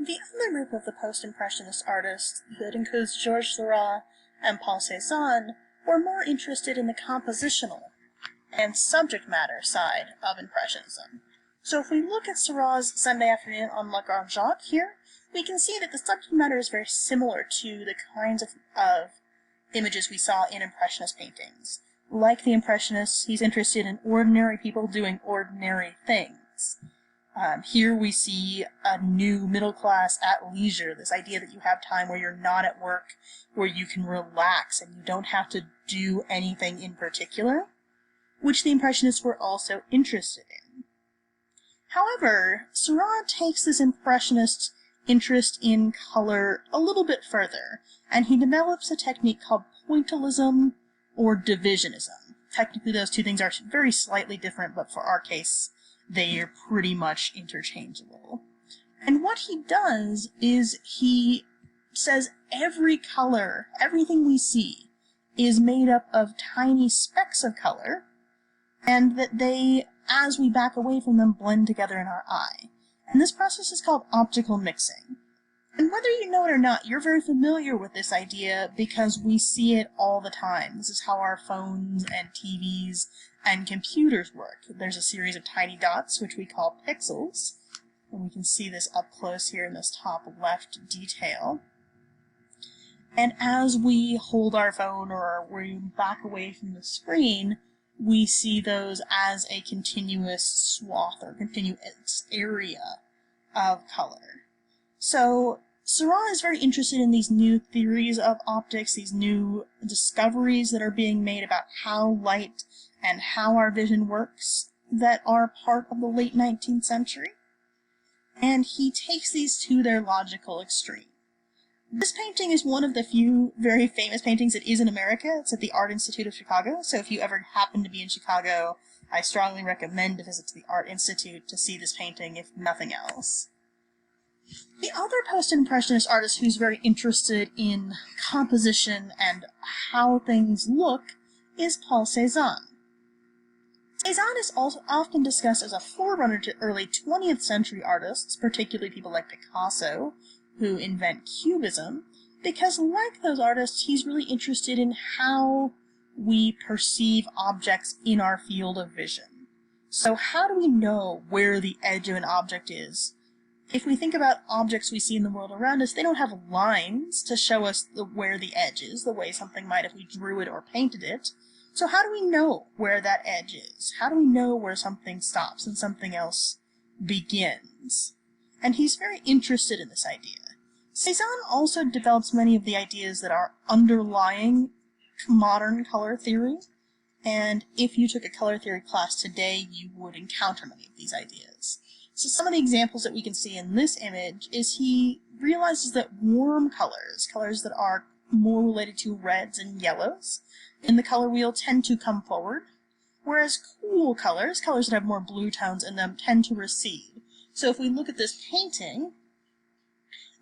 The other group of the Post-Impressionist artists, that includes Georges Seurat and Paul Cezanne, were more interested in the compositional and subject matter side of Impressionism. So if we look at Seurat's Sunday Afternoon on La Grande Jatte here, we can see that the subject matter is very similar to the kinds of images we saw in Impressionist paintings. Like the Impressionists, he's interested in ordinary people doing ordinary things. Here we see a new middle class at leisure, this idea that you have time where you're not at work, where you can relax and you don't have to do anything in particular, which the Impressionists were also interested in. However, Seurat takes this Impressionist interest in color a little bit further, and he develops a technique called pointillism or divisionism. Technically those two things are very slightly different, but for our case, they are pretty much interchangeable. And what he does is he says every color, everything we see, is made up of tiny specks of color, and that they, as we back away from them, blend together in our eye. And this process is called optical mixing. And whether you know it or not, you're very familiar with this idea because we see it all the time. This is how our phones and TVs and computers work. There's a series of tiny dots, which we call pixels, and we can see this up close here in this top left detail. And as we hold our phone or we back away from the screen, we see those as a continuous swath or continuous area of color. So Seurat is very interested in these new theories of optics, these new discoveries that are being made about how light and how our vision works that are part of the late 19th century. And he takes these to their logical extreme. This painting is one of the few very famous paintings that is in America. It's at the Art Institute of Chicago, so if you ever happen to be in Chicago, I strongly recommend a visit to the Art Institute to see this painting, if nothing else. The other post-impressionist artist who's very interested in composition and how things look is Paul Cezanne. Cezanne is also often discussed as a forerunner to early 20th century artists, particularly people like Picasso, who invent Cubism, because like those artists, he's really interested in how we perceive objects in our field of vision. So how do we know where the edge of an object is? If we think about objects we see in the world around us, they don't have lines to show us where the edge is, the way something might if we drew it or painted it. So how do we know where that edge is? How do we know where something stops and something else begins? And he's very interested in this idea. Cezanne also develops many of the ideas that are underlying modern color theory, and if you took a color theory class today, you would encounter many of these ideas. So some of the examples that we can see in this image is he realizes that warm colors, colors that are more related to reds and yellows, in the color wheel tend to come forward, whereas cool colors, colors that have more blue tones in them, tend to recede. So if we look at this painting,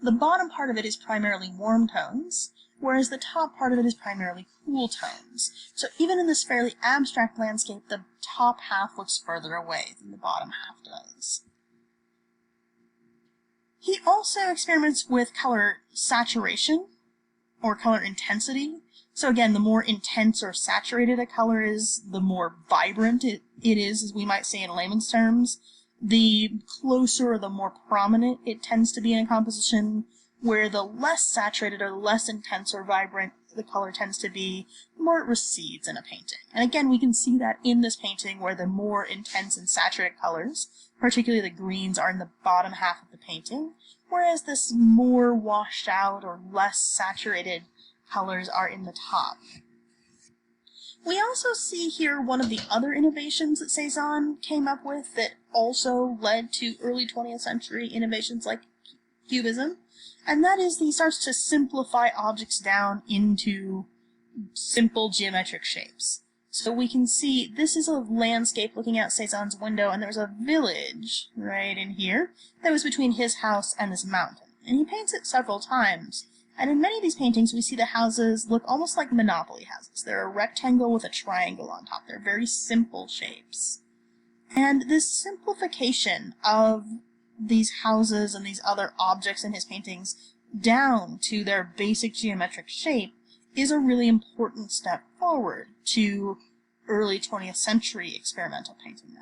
the bottom part of it is primarily warm tones, whereas the top part of it is primarily cool tones. So even in this fairly abstract landscape, the top half looks further away than the bottom half does. He also experiments with color saturation, or color intensity. So again, the more intense or saturated a color is, the more vibrant it is, as we might say in layman's terms. The closer or the more prominent it tends to be in a composition, where the less saturated or less intense or vibrant the color tends to be, the more it recedes in a painting. And again, we can see that in this painting where the more intense and saturated colors, particularly the greens, are in the bottom half of the painting, whereas this more washed out or less saturated colors are in the top. We also see here one of the other innovations that Cezanne came up with that also led to early 20th century innovations like Cubism, and that is he starts to simplify objects down into simple geometric shapes. So we can see this is a landscape looking out Cezanne's window, and there's a village right in here that was between his house and this mountain. And he paints it several times. And in many of these paintings, we see the houses look almost like Monopoly houses. They're a rectangle with a triangle on top. They're very simple shapes. And this simplification of these houses and these other objects in his paintings down to their basic geometric shape is a really important step forward to early 20th century experimental painting